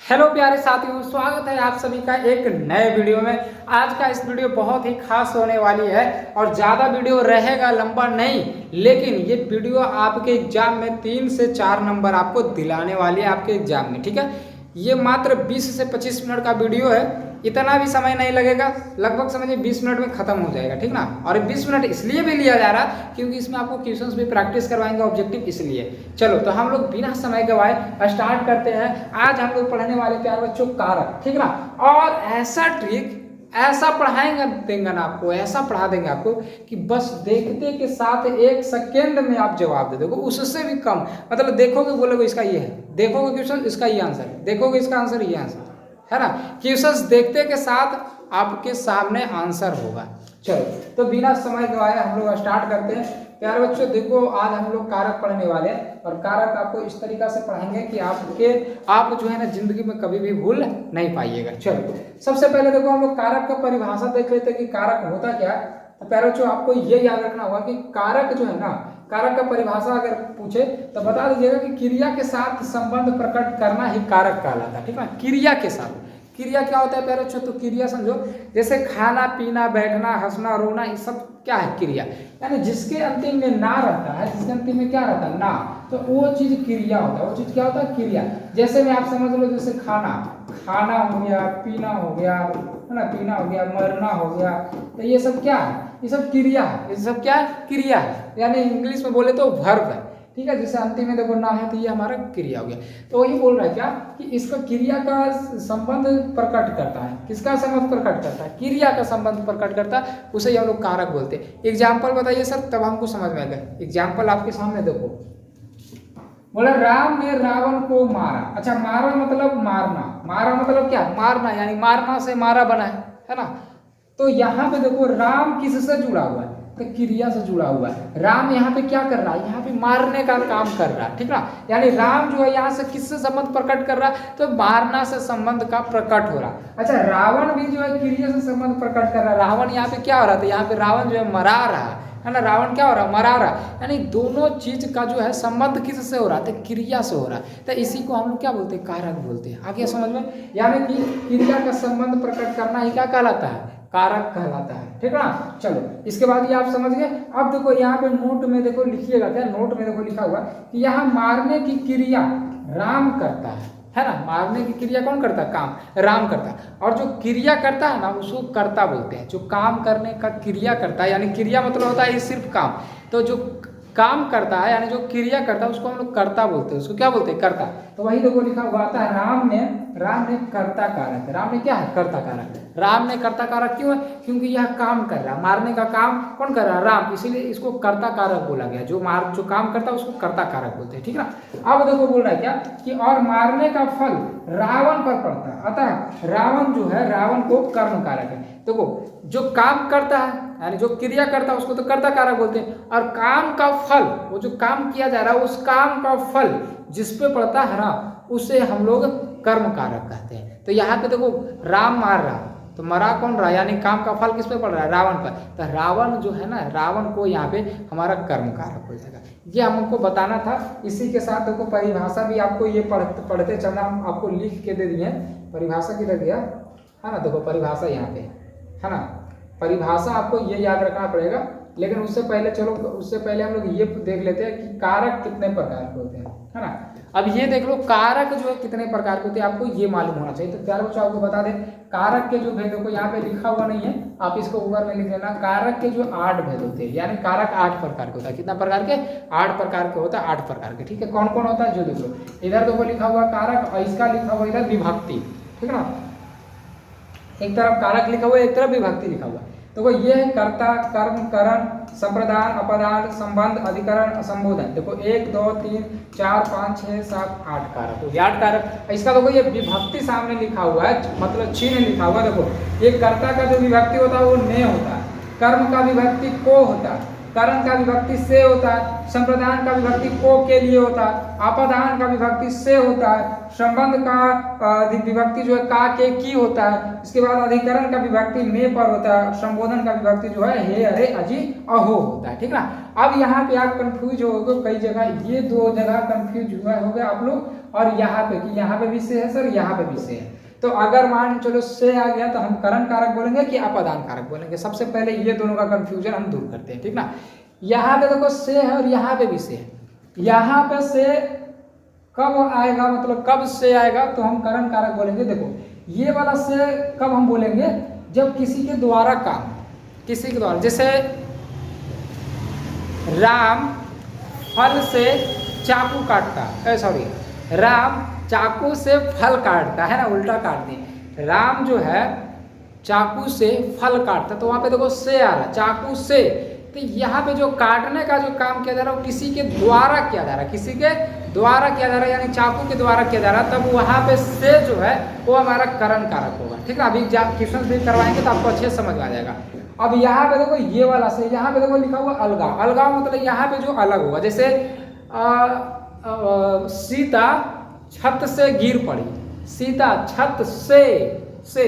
Hello प्यारे साथियों, स्वागत है आप सभी का एक नए वीडियो में। आज का इस वीडियो बहुत ही खास होने वाली है और ज़्यादा वीडियो रहेगा, लंबा नहीं, लेकिन ये वीडियो आपके एग्जाम में 3 से 4 नंबर आपको दिलाने वाली है आपके एग्जाम में। ठीक है, ये मात्र 20 से 25 मिनट का वीडियो है, इतना भी समय नहीं लगेगा, लगभग समझिए 20 मिनट में खत्म हो जाएगा। ठीक ना, और 20 मिनट इसलिए भी लिया जा रहा है क्योंकि इसमें आपको क्वेश्चंस भी प्रैक्टिस करवाएंगे, ऑब्जेक्टिव इसलिए। चलो तो हम लोग बिना समय गवाए स्टार्ट करते हैं। आज हम लोग पढ़ने वाले प्यारे बच्चों कारक, ठीक ना, और ऐसा ट्रिक ऐसा पढ़ाएंगे देंगे ना आपको, ऐसा पढ़ा देंगे आपको कि बस देखते के साथ 1 सेकेंड में आप जवाब दे दोगे, उससे भी कम। मतलब देखोगे बोलोगे इसका ये है, देखोगे क्वेश्चन इसका ये आंसर, देखोगे इसका आंसर ये आंसर है ना। क्वेश्चंस देखते के साथ आपके सामने आंसर होगा। चलो तो बिना समय गवाए हम लोग स्टार्ट करते हैं। प्यारे बच्चों देखो, आज हम लोग कारक पढ़ने वाले हैं और कारक आपको इस तरीका से पढ़ाएंगे कि आप जो है ना जिंदगी में कभी भी भूल नहीं पाइएगा। चलो सबसे पहले देखो हम लोग कारक का परिभाषा देख लेते हैं कि कारक होता क्या है। तो प्यारे बच्चों आपको ये याद रखना होगा कि कारक जो है ना, कारक का परिभाषा अगर पूछे तो बता दीजिएगा कि क्रिया के साथ संबंध प्रकट करना ही कारक कहलाता है। ठीक है, क्रिया के साथ। क्रिया क्या होता है प्यारे बच्चों, तो क्रिया समझो जैसे खाना पीना, बैठना, हंसना, रोना, ये सब क्या है क्रिया। यानी जिसके अंतिम में ना रहता है, जिसके अंतिम में क्या रहता है ना, तो वो चीज क्रिया होता है। वो चीज क्या होता है क्रिया। जैसे में आप समझ लो, जैसे खाना हो गया, पीना हो गया, है ना, पीना हो गया, मरना हो गया, तो ये सब क्या है, ये सब क्रिया है। ये सब क्या है, क्रिया है। यानी इंग्लिश में बोले तो वर्ब है। ठीक है, जैसे अंतिम में देखो ना है तो ये हमारा क्रिया हो गया। तो वही बोल रहा है क्या कि इसका क्रिया का संबंध प्रकट करता है। किसका संबंध प्रकट करता है, क्रिया का संबंध प्रकट करता है, उसे हम लोग कारक बोलते हैं। एग्जाम्पल बताइए सर, तब हमको समझ में आएगा। एग्जाम्पल आपके सामने देखो, बोला राम ने रावण को मारा। अच्छा, मारा मतलब मारना, मारा मतलब क्या, मारना, यानी मारना से मारा बना है ना। तो यहाँ पे देखो राम किससे जुड़ा हुआ है, तो क्रिया से जुड़ा हुआ है। राम यहाँ पे क्या कर रहा है, यहाँ पे मारने का काम कर रहा है। ठीक ना, यानी राम जो है यहाँ से किससे संबंध प्रकट कर रहा है, तो मारना से संबंध का प्रकट हो रहा है। अच्छा, रावण भी जो है क्रिया से संबंध प्रकट कर रहा है। रावण यहाँ पे क्या हो रहा था, यहाँ पे रावण जो है मरा रहा है ना, रावण क्या हो रहा है, मरा रहा है। यानी दोनों चीज का जो है संबंध किससे हो रहा है, तो क्रिया से हो रहा है। तो इसी को हम लोग क्या बोलते हैं, कारक बोलते हैं। आगे समझ में, यानी कि क्रिया का संबंध प्रकट करना ही क्या कहलाता है, कारक कहलाता है। ठीक है ना। चलो इसके बाद ये आप समझ गए। अब देखो यहाँ पे नोट में देखो लिखिएगा, क्या नोट में देखो लिखा हुआ कि यहाँ मारने की क्रिया राम करता है ना। मारने की क्रिया कौन करता है, काम राम करता है। और जो क्रिया करता है ना उसको कर्ता बोलते हैं। जो काम करने का क्रिया करता है, यानी क्रिया मतलब होता है सिर्फ काम, तो जो काम करता है यानी जो क्रिया करता है उसको हम लोग कर्ता बोलते हैं। उसको क्या बोलते हैं, कर्ता। तो वही देखो लिखा हुआ आता है राम ने कर्ता कारक है। राम ने क्या है, कर्ता कारक। राम ने कर्ता कारक क्यों है, क्योंकि यह काम कर रहा है, मारने का काम कौन कर रहा है, राम, इसीलिए इसको कर्ता कारक बोला गया। जो काम करता है उसको कर्ता कारक बोलते हैं। ठीक है ना। अब देखो बोल रहा है क्या कि और मारने का फल रावण पर पड़ता है, अतः रावण जो है रावण को कर्म कारक है। देखो जो काम करता है यानी जो क्रिया करता है उसको तो कर्ता कारक बोलते हैं, और काम का फल, वो जो काम किया जा रहा है उस काम का फल जिस पे पड़ता है ना, उसे हम लोग कर्म कारक कहते हैं। तो यहाँ पे देखो राम मार रहा, तो मरा कौन रहा, यानी काम का फल किस पे पड़ रहा है, रावण पर। तो रावण जो है ना, रावण को यहाँ पे हमारा कर्म कारक हो जाएगा। ये हमको बताना था। इसी के साथ देखो परिभाषा भी आपको ये पढ़ते चलना, हम आपको लिख के दे दिए। परिभाषा की रख दिया है ना। देखो परिभाषा यहाँ पे है ना, परिभाषा आपको ये याद रखना पड़ेगा। लेकिन उससे पहले हम लोग ये देख लेते हैं कि कारक कितने प्रकार के होते हैं, है ना। अब ये देख लो कारक जो है कितने प्रकार के होते हैं, आपको ये मालूम होना चाहिए। तो प्यारे बच्चों आपको बता दें, कारक के जो भेद, देखो यहाँ पे लिखा हुआ नहीं है, आप इसको ऊपर में लिख लेना। कारक के जो 8 भेद होते हैं, यानी कारक 8 प्रकार के होता है। कितना प्रकार के, 8 प्रकार के होता है, 8 प्रकार के। ठीक है, कौन कौन होता है जो देख लो। इधर देखो लिखा हुआ कारक, और इसका लिखा हुआ इधर विभक्ति। ठीक है ना, एक तरफ कारक लिखा हुआ है, एक तरफ विभक्ति लिखा हुआ है। देखो ये है कर्ता, कर्म, करण, संप्रदान, अपदान, संबंध, अधिकरण, संबोधन। देखो 1 2 3 4 5 6 7 8 कारक हो गया, 8 कारक। इसका देखो ये विभक्ति सामने लिखा हुआ है, मतलब चिन्ह लिखा हुआ। देखो ये कर्ता का जो विभक्ति होता है वो ने होता है, कर्म का विभक्ति को होता है, करण का विभक्ति से होता है, संप्रदान का विभक्ति को के लिए होता है, अपादान का विभक्ति से होता है, संबंध का विभक्ति जो है का के की होता है। इसके बाद अधिकरण का विभक्ति में पर होता है, संबोधन का विभक्ति जो है हे, अरे, अजी, अहो होता है। ठीक ना। अब यहाँ पे आप कंफ्यूज हो गए कई जगह, ये 2 जगह कंफ्यूज हुआ हो गया आप लोग, और यहाँ पे कि यहाँ पे भी से है सर, यहाँ पे भी से है। तो अगर मान चलो से आ गया तो हम करण कारक बोलेंगे कि अपादान कारक बोलेंगे। सबसे पहले ये दोनों का कंफ्यूजन हम दूर करते हैं, ठीक ना। यहाँ पे देखो से है और यहाँ पे भी से है। यहाँ पे से कब आएगा, मतलब कब से आएगा तो हम करण कारक बोलेंगे। देखो ये वाला से कब हम बोलेंगे, जब किसी के द्वारा काम, किसी के द्वारा, जैसे राम फल से चाकू काटता, सॉरी राम चाकू से फल काटता है ना, उल्टा काट दिए। राम जो है चाकू से फल काटता, तो वहां पे देखो से आ रहा, चाकू से। तो यहाँ पे जो काटने का जो काम किया जा रहा है वो किसी के द्वारा किया जा रहा है, किसी के द्वारा किया जा रहा है, यानी चाकू के द्वारा किया जा रहा है। तब वहां पे से जो है वो हमारा करण कारक होगा, ठीक है। अभी क्वेश्चन भी करवाएंगे तो आपको अच्छे समझ में आ जाएगा। अब यहाँ पे देखो ये वाला से, यहाँ पे देखो लिखा हुआ अलगाव। अलगाव मतलब यहाँ पे जो अलग होगा, जैसे सीता छत से गिर पड़ी, सीता छत से।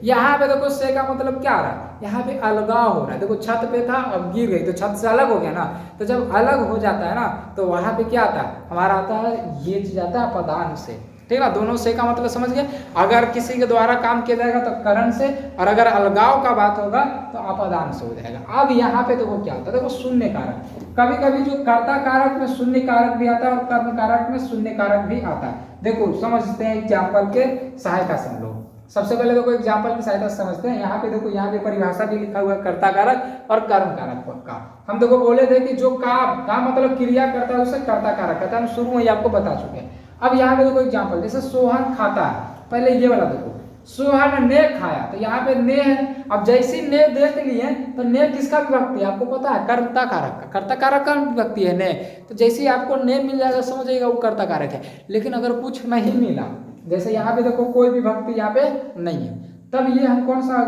यहाँ पे देखो से का मतलब क्या आ रहा है, यहाँ पे अलगाव हो रहा है। देखो छत पे था, अब गिर गई तो छत से अलग हो गया ना। तो जब अलग हो जाता है ना तो वहां पे क्या आता है, हमारा आता है ये चीज आता है अपदान से, ठीक है। दोनों से का मतलब समझ गए। अगर किसी के द्वारा काम किया जाएगा तो करण से, और अगर अलगाव का बात होगा तो अपदान से हो जाएगा। अब यहाँ पे देखो क्या होता है, देखो शून्य कारक। कभी कभी जो कर्ता कारक में शून्य कारक भी आता है और कर्म कारक में शून्य कारक भी आता है। देखो समझते हैं एग्जाम्पल के सहायता से हम लोग। सबसे पहले देखो एग्जाम्पल की सहायता से समझते हैं। यहाँ पे देखो, यहाँ पे परिभाषा भी लिखा हुआ है कर्ता कारक और कर्म कारक का। हम देखो बोले थे कि जो काम मतलब क्रिया करता है उसे कर्ता कारक कहता है, हम शुरू में ही आपको बता चुके हैं। अब यहाँ पे देखो एग्जाम्पल, जैसे सोहन खाता है, पहले ये वाला देखो, सोहन ने खाया, तो यहाँ पे ने है। अब जैसी ने देख लिए तो ने किसका विभक्ति है आपको पता है, कर्ता कारक का। कर्ता कारक का विभक्ति है ने, तो जैसे ही आपको ने मिल जाएगा समझ जाइएगा वो कर्ता कारक है। लेकिन अगर कुछ नहीं मिला, जैसे यहाँ पे देखो कोई विभक्ति यहाँ पे नहीं है, तब ये हम कौन सा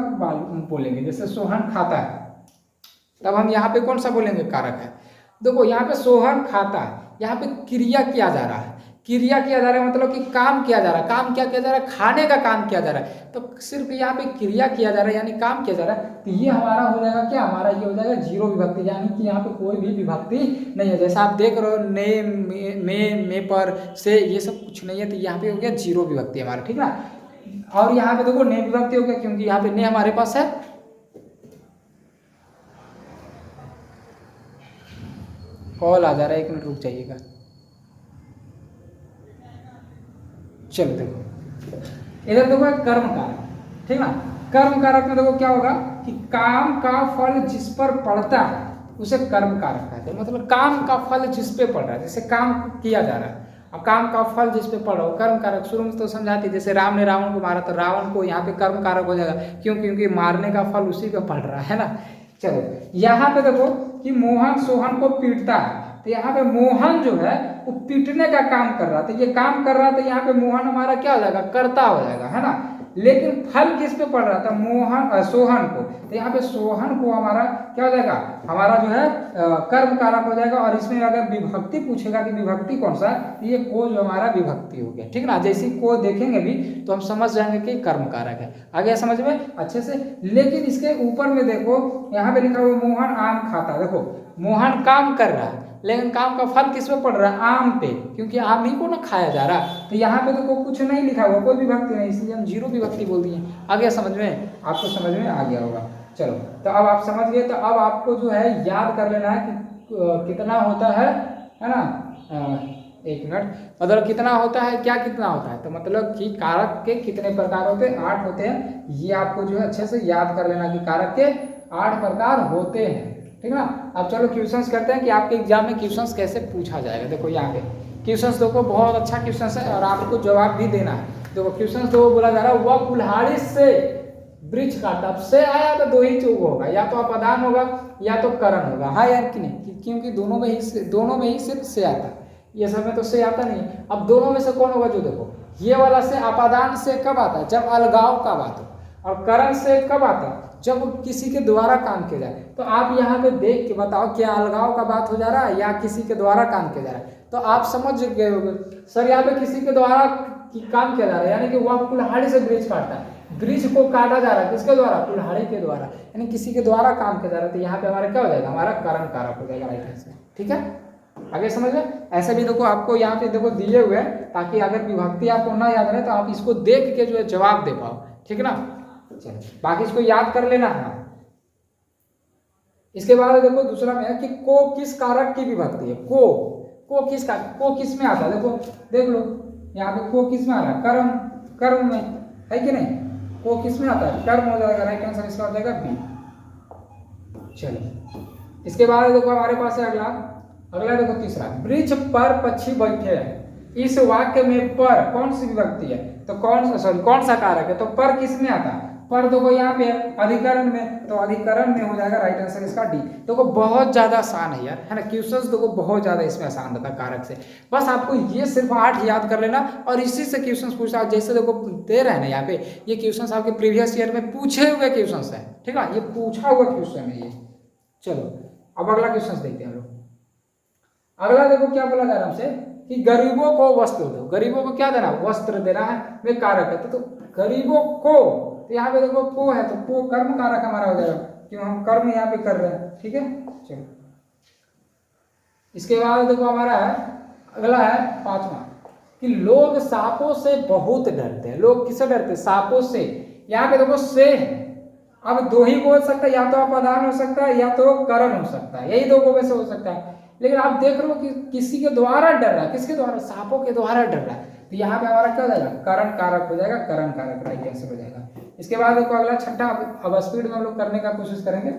बोलेंगे, जैसे सोहन खाता है, तब हम यहाँ पे कौन सा बोलेंगे, कारक है। देखो यहाँ पे सोहन खाता है, यहाँ पे क्रिया किया जा रहा है, क्रिया किया जा रहा है मतलब कि काम किया जा रहा है। काम क्या किया जा रहा है, खाने का काम किया जा रहा है। तो सिर्फ यहाँ पे क्रिया किया जा रहा है यानी काम किया जा रहा है, तो ये हमारा हो जाएगा क्या, हमारा ये हो जाएगा जीरो विभक्ति, यानी कि यहाँ पे कोई भी विभक्ति नहीं है। जैसा आप देख रहे हो ने, मे पर, से, ये सब कुछ नहीं है, तो यहाँ पे हो गया जीरो विभक्ति हमारा, ठीक ना। और यहाँ पे देखो ने विभक्ति हो गया, क्योंकि यहाँ पे ने हमारे पास है। कॉल आ जा रहा है, 1 मिनट रुक जाइएगा। चलो देखो इधर देखो कर्म कारक, ठीक ना। कर्म कारक में देखो क्या होगा कि काम का फल जिस पर पड़ता है उसे कर्म कारक कहते हैं। मतलब काम का फल जिस पे पड़ रहा है, जैसे काम किया जा रहा है, अब काम का फल जिस पे पड़ रहा हो कर्म कारक। शुरू में तो समझाती, जैसे राम ने रावण को मारा तो रावण को यहाँ पे कर्म कारक हो जाएगा, क्यों, क्योंकि मारने का फल उसी पे पड़ रहा है ना। चलो यहाँ पे देखो कि मोहन सोहन को पीटता है, तो यहाँ पे मोहन जो है वो पीटने का काम कर रहा था, ये काम कर रहा था, यहाँ पे मोहन हमारा क्या हो जाएगा, कर्ता हो जाएगा, है ना। लेकिन फल किस पे पड़ रहा था, मोहन सोहन को, तो यहाँ पे सोहन को हमारा क्या हो जाएगा, हमारा जो है कर्म कारक हो जाएगा। और इसमें अगर विभक्ति पूछेगा कि विभक्ति कौन सा, ये को जो हमारा विभक्ति हो गया, ठीक ना। जैसे को देखेंगे भी तो हम समझ जाएंगे कि कर्म कारक है। आ गया समझ में अच्छे से। लेकिन इसके ऊपर में देखो यहाँ पे लिखा हुआ मोहन आम खाता, देखो मोहन काम कर रहा है लेकिन काम का फल किस पे पड़ रहा है, आम पे, क्योंकि आम ही को ना खाया जा रहा। तो यहाँ पे देखो कुछ नहीं लिखा हुआ, कोई विभक्ति नहीं, इसलिए हम जीरो विभक्ति बोल दिए। आ गया समझ में, आपको समझ में आ गया होगा। चलो तो अब आप समझ गए, तो अब आपको जो है याद कर लेना है कि कितना होता है ना। 1 मिनट, मतलब कितना होता है, क्या कितना होता है, तो मतलब कि कारक के कितने प्रकार होते हैं, 8 होते हैं। ये आपको जो है अच्छे से याद कर लेना कि कारक के 8 प्रकार होते हैं, ठीक ना। अब चलो क्वेश्चंस करते हैं कि आपके एग्जाम में क्वेश्चंस कैसे पूछा जाएगा। देखो यहाँ पे क्वेश्चंस देखो, बहुत अच्छा क्वेश्चंस है और आपको जवाब भी देना है। देखो क्वेश्चंस तो बोला जा रहा है, वह कुल्हाड़ी से वृक्ष काटा, अब से आया तो 2 ही चूक होगा, या तो अपदान होगा या तो करण होगा। हाँ यार कि नहीं, क्योंकि दोनों में ही सिर्फ से आता है, ये सब में तो से आता नहीं। अब दोनों में से कौन होगा, जो देखो ये वाला से अपादान से कब आता है, जब अलगाव का बात हो, और करण से कब आता है, जब किसी के द्वारा काम किया जाए। तो आप यहाँ पे देख के बताओ क्या अलगाव का बात हो जा रहा है या किसी के द्वारा काम किया जा रहा है। तो आप समझ गए होंगे सर यहाँ पे किसी के द्वारा काम किया जा रहा है, यानी कि वह कुल्हाड़ी से वृक्ष काटता है, वृक्ष को काटा जा रहा है किसके द्वारा, कुल्हाड़ी के द्वारा, यानी किसी के द्वारा काम किया जा रहा है। तो यहाँ पे हमारा क्या हो जाएगा, हमारा करण कारक हो जाएगा राइट आंसर, ठीक है। आगे समझ में? ऐसे भी देखो आपको यहाँ पे देखो दिए हुए हैं, ताकि अगर विभक्ति आपको ना याद रहे तो आप इसको देख के जो है जवाब दे पाओ, ठीक है ना। चलो बाकी इसको याद कर लेना है। इसके बाद देखो दूसरा में है कि को किस कारक की विभक्ति है। को किस में आता है, देखो देख लो यहाँ पे को किस में आ रहा है, कर्म में, है कि नहीं। को किस में आता है, कर्म हो जाएगा, राइट आंसर इसका हो जाएगा बी। चलो इसके बाद देखो हमारे पास है अगला देखो तीसरा, वृक्ष पर पक्षी बैठे हैं। इस वाक्य में पर कौन सी विभक्ति है, तो कौन सा कारक है, तो पर किस में आता है, पर देखो यहाँ पे अधिकरण में, तो अधिकरण में हो जाएगा राइट आंसर इसका डी। देखो बहुत ज्यादा आसान है यार, है ना। क्वेश्चंस देखो बहुत ज्यादा इसमें आसान रहता है कारक से। बस आपको ये सिर्फ 8 याद कर लेना और इसी से क्वेश्चंस पूछा। जैसे देखो दे रहे हैं ना यहाँ पे, ये क्वेश्चंस आपके प्रीवियस ईयर में पूछे हुए क्वेश्चंस है, ठीक है, ये पूछा हुआ क्वेश्चन है ये। चलो अब अगला क्वेश्चन देखते हैं हम लोग। अगला देखो क्या बोला जा रहा है हमसे कि गरीबों को वस्त्र दो। गरीबों को क्या देना, वस्त्र देना है, वे कारक है। तो गरीबों को, तो यहाँ पे देखो को है, तो को कर्म कारक हमारा हो जाएगा, क्यों हम कर्म यहाँ पे कर रहे हैं, ठीक है। चलो इसके बाद देखो हमारा है अगला है 5वां कि लोग सांपों से बहुत डरते हैं। लोग किससे डरते हैं, सांपों से। यहाँ पे देखो से है, अब दो ही बोल सकता है, या तो अपादान हो सकता है या तो करण हो सकता है, यही दो को में से हो सकता है। लेकिन आप देख रहे हो कि किसी के द्वारा डर रहा है, किसके द्वारा, सांपों के द्वारा डर रहा है, तो यहाँ पे हमारा क्या हो जाएगा, करण कारक हो जाएगा, करण कारक राइट आंसर हो जाएगा। इसके बाद देखो अगला छठा, अब स्पीड में हम लोग करने का कोशिश करेंगे।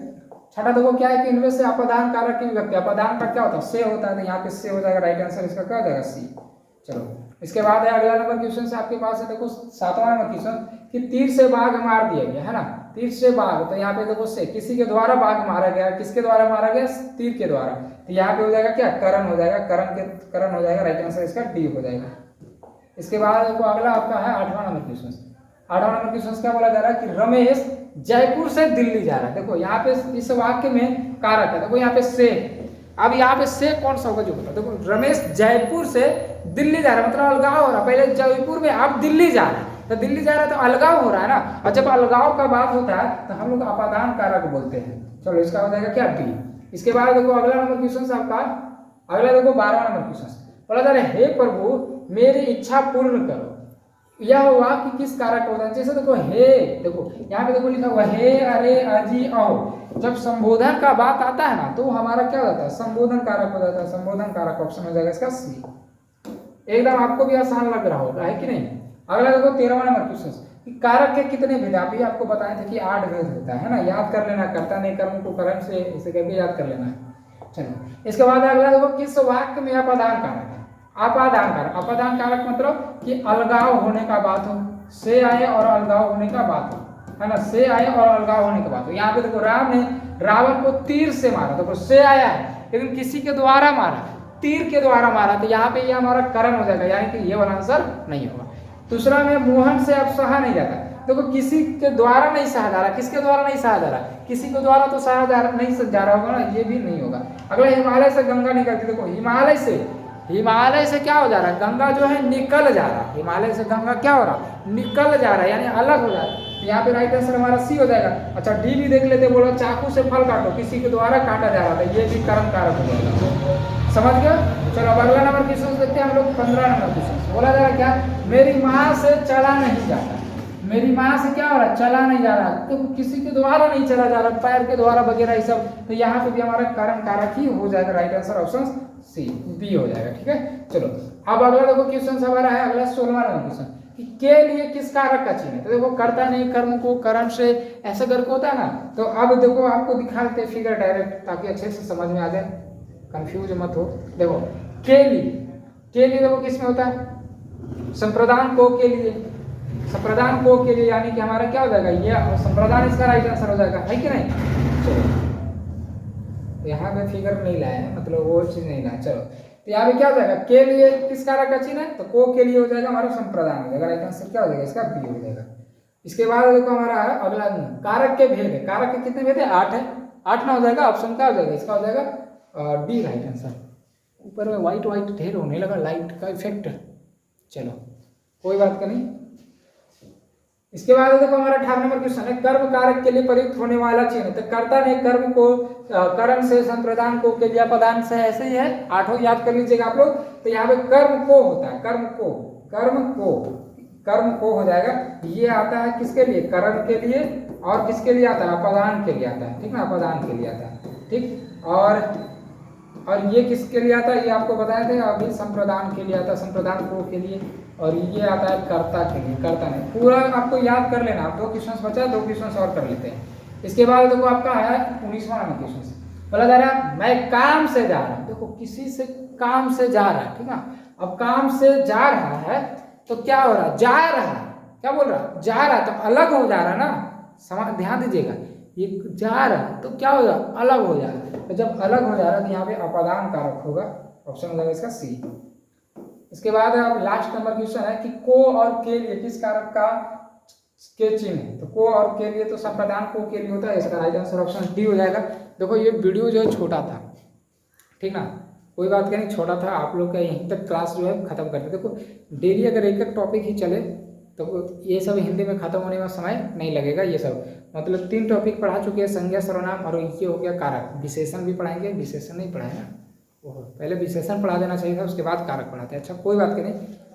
छठा देखो क्या है कि इनमें से अपादान कारक की विभक्ति, अपादान का क्या होता है, से होता है, तो यहाँ पे से हो जाएगा राइट आंसर इसका क्या हो जाएगा सी। चलो इसके बाद है अगला नंबर क्वेश्चन से आपके पास है देखो 7वां नंबर क्वेश्चन कि तीर से बाघ मार दिया गया, है ना। तीर से बाघ, तो यहाँ पे देखो से किसी के द्वारा बाघ मारा गया, किसके द्वारा मारा गया, तीर के द्वारा, तो यहाँ पे हो जाएगा क्या, करण हो जाएगा, करण हो जाएगा, राइट आंसर इसका डी हो जाएगा। इसके बाद देखो अगला आपका है 8वां नंबर क्वेश्चन। 8वां नंबर क्वेश्चन क्या बोला जा रहा है कि रमेश जयपुर से दिल्ली जा रहा है। देखो यहाँ पे इस वाक्य में कारक है, देखो यहाँ पे से, अब यहाँ पे से कौन सा होगा जो होता है, देखो रमेश जयपुर से दिल्ली जा रहा है, मतलब अलगाव हो रहा है, पहले जयपुर में अब दिल्ली जा रहा है, तो दिल्ली जा रहा है तो अलगाव हो रहा है ना। और जब अलगाव का बात होता है तो हम लोग अपादान कारक बोलते हैं। चलो इसका हो जाएगा क्या, डी। इसके बाद देखो अगला नंबर क्वेश्चन आपका, अगला देखो 12वां नंबर क्वेश्चन बोला जा रहा है, हे प्रभु मेरी इच्छा पूर्ण करो। यह वाक्य किस कारक का होता है, जैसे देखो हे, देखो यहाँ पे देखो लिखा हुआ हे, अरे, अजी, औ। जब संबोधन का बात आता है ना तो हमारा क्या होता है, संबोधन कारक हो जाता है, संबोधन कारक ऑप्शन हो जाएगा इसका सी। एकदम आपको भी आसान लग रहा होगा, है कि नहीं। अगला देखो 13वां नंबर क्वेश्चन, कारक के कितने भेद, अभी आपको बताए थे कि 8 भेद होता है ना, याद कर लेना, कर्ता नहीं कर्म को कर्म से इसे करके याद कर लेना है। चलो इसके बाद अगला देखो किस वाक्य में अपादान कारक है। अपादान कारक, अपादान कारक मतलब कि अलगाव होने का बात हो, से आए और अलगाव होने का बात हो, है ना, से आए और अलगाव होने का बात हो। यहाँ पे देखो राम ने रावण को तीर से मारा, देखो से आया है लेकिन किसी के द्वारा मारा, तीर के द्वारा मारा, तो यहाँ पे ये हमारा करण हो जाएगा, यानी कि ये वाला आंसर नहीं होगा। दूसरा में मोहन से अब सहा नहीं जाता, देखो किसी के द्वारा नहीं सहा जा रहा, किसके द्वारा नहीं सहा जा रहा, किसी के द्वारा तो सहा जा रहा नहीं जा रहा होगा ना, ये भी नहीं होगा। अगला हिमालय से गंगा निकलती, देखो हिमालय से क्या हो जा रहा है, गंगा जो है निकल जा रहा है, हिमालय से गंगा क्या हो रहा है, निकल जा रहा है, यानी अलग हो जा रहा है। यहाँ पे राइट आंसर हमारा सी हो जाएगा। अच्छा डी भी देख लेते, बोलो चाकू से फल काटो, किसी के द्वारा काटा जा रहा था, ये भी कर्म कारक हो जाएगा, समझ गए। चलो अब अगला नंबर क्वेश्चन देखते हैं हम लोग 15 नंबर क्वेश्चन। बोला जा रहा है क्या, मेरी माँ से चला नहीं जाता, मेरी माँ से क्या हो रहा है, चला नहीं जा रहा, तो किसी के द्वारा नहीं चला जा रहा, पैर के द्वारा वगैरह ये सब, तो यहाँ पे भी हमारा कर्म कारक ही हो जाएगा, right answer option C, B हो जाएगा, ठीक है। चलो अब अगला देखो क्वेश्चन हमारा है अगला 16वां नंबर क्वेश्चन कि के लिए किस कारक का चिन्ह है, तो देखो कर्ता नहीं कर्म को कर्म से ऐसे करके होता है ना। तो अब देखो आपको दिखा देते फिगर डायरेक्ट, ताकि अच्छे से समझ में आ जाए, कंफ्यूज मत हो। देखो के लिए देखो किस में होता है, संप्रदान को के लिए, संप्रदान को के लिए, यानी कि हमारा क्या हो जाएगा, ये संप्रदान इसका राइट आंसर हो जाएगा, है कि नहीं। चलो यहाँ पे फिगर नहीं लाया है, मतलब वो चीज नहीं लाया। चलो तो यहाँ पे क्या हो जाएगा, के लिए किस कारक का चिन्ह है, तो को के लिए हो जाएगा हमारा संप्रदान हो जाएगा, राइट आंसर क्या हो जाएगा इसका बी हो जाएगा। इसके बाद देखो हमारा है अगला कारक के भेद है, कारक के कितने भेद है, 8 है, 8 ना हो जाएगा, ऑप्शन क्या हो जाएगा इसका हो जाएगा डी राइट आंसर। ऊपर में व्हाइट ढेर होने लगा लाइट का इफेक्ट, चलो कोई बात का नहीं। इसके बाद देखो हमारा 18 नंबर क्वेश्चन है, कर्म कारक के लिए प्रयुक्त होने वाला चिन्ह। तो कर्ता ने कर्म को कर्म से, संप्रदान को, क्रियापदान से, ऐसे ही है, आठों याद कर लीजिएगा आप लोग। तो यहाँ पे कर्म को होता है, कर्म को हो जाएगा। ये आता है किसके लिए, कर्म के लिए, और किसके लिए आता है, अपदान के लिए आता है, ठीक ना, अपदान के लिए आता है, ठीक। और ये किसके लिए आता है, ये आपको बताए थे अभी, संप्रदान के लिए आता है, संप्रदान को के लिए। और ये आता है कर्ता के लिए, कर्ता नहीं, पूरा आपको याद कर लेना। आप 2 क्वेश्चन बचा, 2 क्वेश्चन और कर लेते हैं। इसके बाद देखो आपका है 19वां नंबर क्वेश्चन, बोला जा रहा है मैं काम से जा रहा हूँ। देखो किसी से काम से जा रहा है, ठीक है। अब काम से जा रहा है तो क्या हो रहा है, जा रहा है, क्या बोल रहा है, जा रहा है, तो अलग हो जा रहा है ना, ध्यान दीजिएगा, ये जा रहा है तो क्या हो जा रहा, अलग हो जा रहा है। तो जब अलग हो जा रहा है तो यहाँ पे अपदान कारक होगा, ऑप्शन हो जाएगा इसका सी। इसके बाद अब लास्ट नंबर क्वेश्चन है कि को और के लिए किस कारक का के चिन्ह है। तो को और के लिए तो संप्रदान को के लिए होता है, इसका राइट आंसर ऑप्शन डी हो जाएगा। देखो ये वीडियो जो है छोटा था, ठीक ना, कोई बात नहीं, छोटा था, आप लोग का यहीं तक क्लास जो है खत्म करते। देखो डेली अगर एक एक टॉपिक ही चले तो ये सब हिंदी में खत्म होने में समय नहीं लगेगा। ये सब मतलब 3 टॉपिक पढ़ा चुके हैं, संज्ञा, सर्वनाम, और ये हो गया कारक। विशेषण भी पढ़ाएंगे, विशेषण नहीं पढ़ाएंगे, पहले विशेषण पढ़ा देना चाहिए था, उसके बाद कारक पढ़ाते हैं। अच्छा कोई बात नहीं,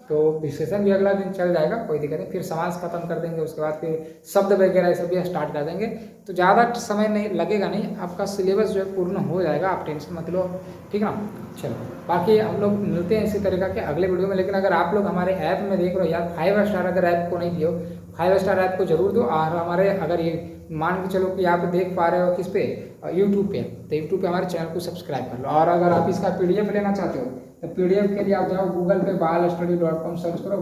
तो विशेषण भी अगला दिन चल जाएगा, कोई दिक्कत नहीं। फिर समास खत्म कर देंगे, उसके बाद फिर शब्द वगैरह सब भी स्टार्ट कर देंगे, तो ज़्यादा समय नहीं लगेगा, नहीं आपका सिलेबस जो है पूर्ण हो जाएगा, आप टेंशन मत लो, ठीक ना। चलो बाकी हम लोग मिलते हैं इसी तरीका के अगले वीडियो में। लेकिन अगर आप लोग हमारे ऐप में देख रहे हो यार, 5 स्टार अगर ऐप को नहीं दियो, 5 स्टार ऐप को जरूर दो। और हमारे अगर ये मान के चलो कि आप देख पा रहे हो किस पे, यूट्यूब पे, तो यूट्यूब पे हमारे चैनल को सब्सक्राइब कर लो। और अगर आप इसका PDF लेना चाहते हो तो PDF के लिए आप जाओ गूगल पे balstudy.com सर्च करो,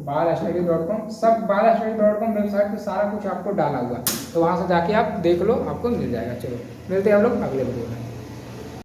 balstudy.com, सब balstudy.com वेबसाइट पे सारा कुछ आपको डाला हुआ है, तो वहाँ से जाके आप देख लो, आपको मिल जाएगा। चलो मिलते हैं हम लोग अगले वीडियो में।